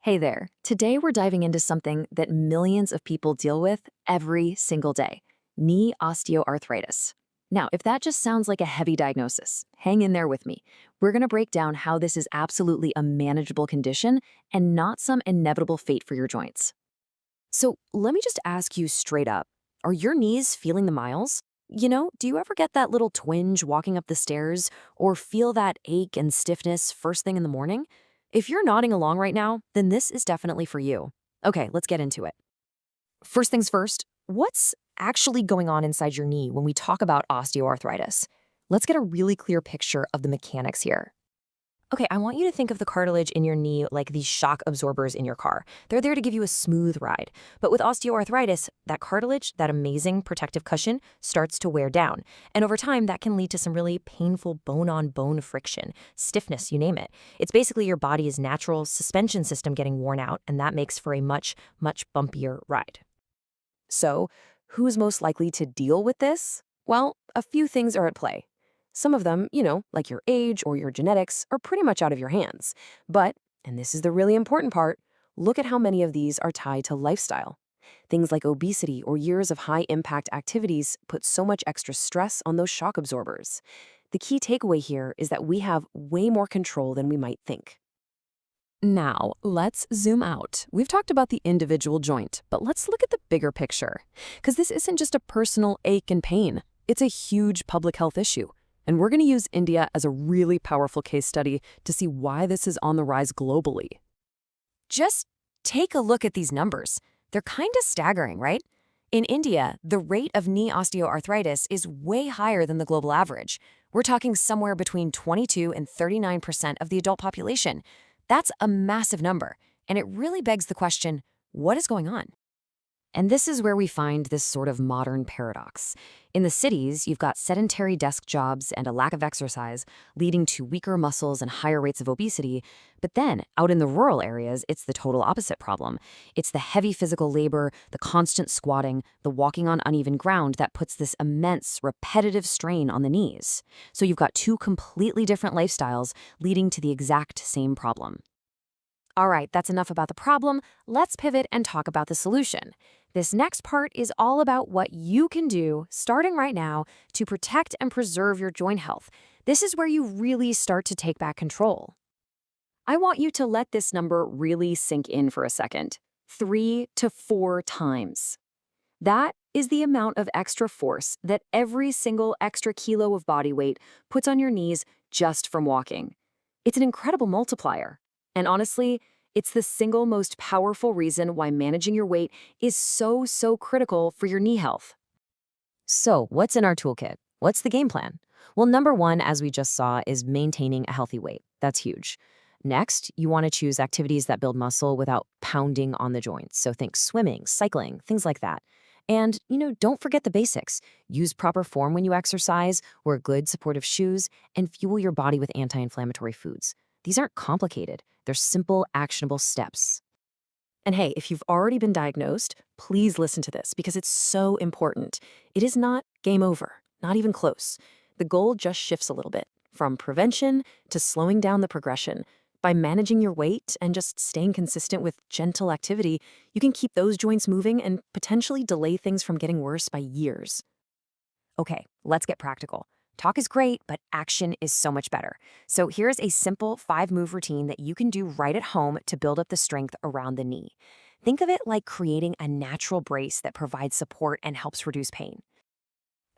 Hey there. Today we're diving into something that millions of people deal with every single day: knee osteoarthritis. Now, if that just sounds like a heavy diagnosis, hang in there with me. We're going to break down how this is absolutely a manageable condition and not some inevitable fate for your joints. So let me just ask you straight up. Are your knees feeling the miles? Do you ever get that little twinge walking up the stairs or feel that ache and stiffness first thing in the morning? If you're nodding along right now, then this is definitely for you. Okay, let's get into it. First things first, what's actually going on inside your knee when we talk about osteoarthritis? Let's get a really clear picture of the mechanics here. Okay, I want you to think of the cartilage in your knee like these shock absorbers in your car. They're there to give you a smooth ride. But with osteoarthritis, that cartilage, that amazing protective cushion, starts to wear down. And over time, that can lead to some really painful bone-on-bone friction, stiffness, you name it. It's basically your body's natural suspension system getting worn out, and that makes for a much, much bumpier ride. So, who's most likely to deal with this? Well, a few things are at play. Some of them, like your age or your genetics, are pretty much out of your hands. But, and this is the really important part, look at how many of these are tied to lifestyle. Things like obesity or years of high-impact activities put so much extra stress on those shock absorbers. The key takeaway here is that we have way more control than we might think. Now, let's zoom out. We've talked about the individual joint, but let's look at the bigger picture. Because this isn't just a personal ache and pain, it's a huge public health issue. And we're going to use India as a really powerful case study to see why this is on the rise globally. Just take a look at these numbers. They're kind of staggering, right? In India, the rate of knee osteoarthritis is way higher than the global average. We're talking somewhere between 22 and 39% of the adult population. That's a massive number, and it really begs the question, what is going on? And this is where we find this sort of modern paradox. In the cities, you've got sedentary desk jobs and a lack of exercise, leading to weaker muscles and higher rates of obesity. But then, out in the rural areas, it's the total opposite problem. It's the heavy physical labor, the constant squatting, the walking on uneven ground that puts this immense, repetitive strain on the knees. So you've got two completely different lifestyles leading to the exact same problem. All right, that's enough about the problem. Let's pivot and talk about the solution. This next part is all about what you can do, starting right now, to protect and preserve your joint health. This is where you really start to take back control. I want you to let this number really sink in for a second. 3 to 4 times. That is the amount of extra force that every single extra kilo of body weight puts on your knees just from walking. It's an incredible multiplier. And honestly, it's the single most powerful reason why managing your weight is so critical for your knee health. So, what's in our toolkit? What's the game plan? Well, number one, as we just saw, is maintaining a healthy weight. That's huge. Next, you want to choose activities that build muscle without pounding on the joints. So think swimming, cycling, things like that. And, don't forget the basics. Use proper form when you exercise, wear good supportive shoes, and fuel your body with anti-inflammatory foods. These aren't complicated. They're simple, actionable steps. And hey, if you've already been diagnosed, please listen to this because it's so important. It is not game over, not even close. The goal just shifts a little bit, from prevention to slowing down the progression. By managing your weight and just staying consistent with gentle activity, you can keep those joints moving and potentially delay things from getting worse by years. Okay, let's get practical. Talk is great, but action is so much better. So here's a simple 5-move routine that you can do right at home to build up the strength around the knee. Think of it like creating a natural brace that provides support and helps reduce pain.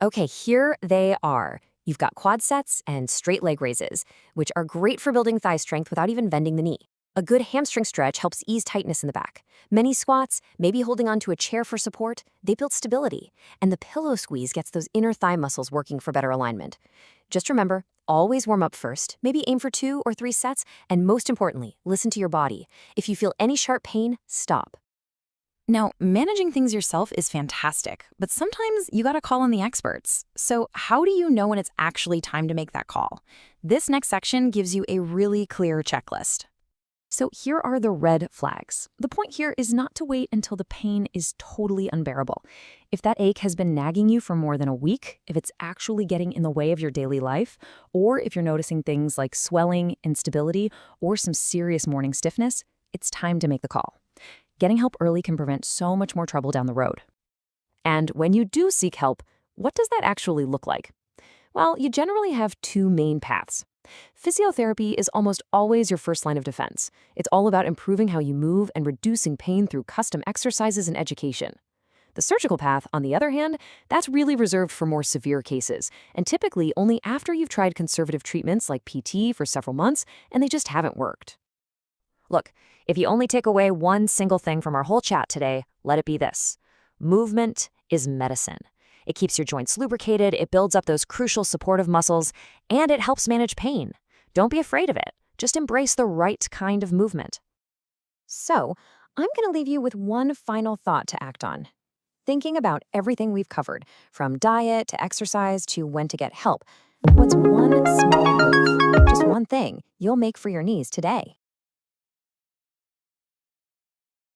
Okay, here they are. You've got quad sets and straight leg raises, which are great for building thigh strength without even bending the knee. A good hamstring stretch helps ease tightness in the back. Many squats, maybe holding onto a chair for support, they build stability. And the pillow squeeze gets those inner thigh muscles working for better alignment. Just remember, always warm up first, maybe aim for 2 or 3 sets, and most importantly, listen to your body. If you feel any sharp pain, stop. Now, managing things yourself is fantastic, but sometimes you gotta call on the experts. So how do you know when it's actually time to make that call? This next section gives you a really clear checklist. So here are the red flags. The point here is not to wait until the pain is totally unbearable. If that ache has been nagging you for more than a week, if it's actually getting in the way of your daily life, or if you're noticing things like swelling, instability, or some serious morning stiffness, it's time to make the call. Getting help early can prevent so much more trouble down the road. And when you do seek help, what does that actually look like? Well, you generally have two main paths. Physiotherapy is almost always your first line of defense. It's all about improving how you move and reducing pain through custom exercises and education. The surgical path, on the other hand, that's really reserved for more severe cases, and typically only after you've tried conservative treatments like PT for several months and they just haven't worked. Look, if you only take away one single thing from our whole chat today, let it be this. Movement is medicine. It keeps your joints lubricated, it builds up those crucial supportive muscles, and it helps manage pain. Don't be afraid of it. Just embrace the right kind of movement. So, I'm going to leave you with one final thought to act on. Thinking about everything we've covered, from diet to exercise to when to get help, what's one small move, just one thing, you'll make for your knees today?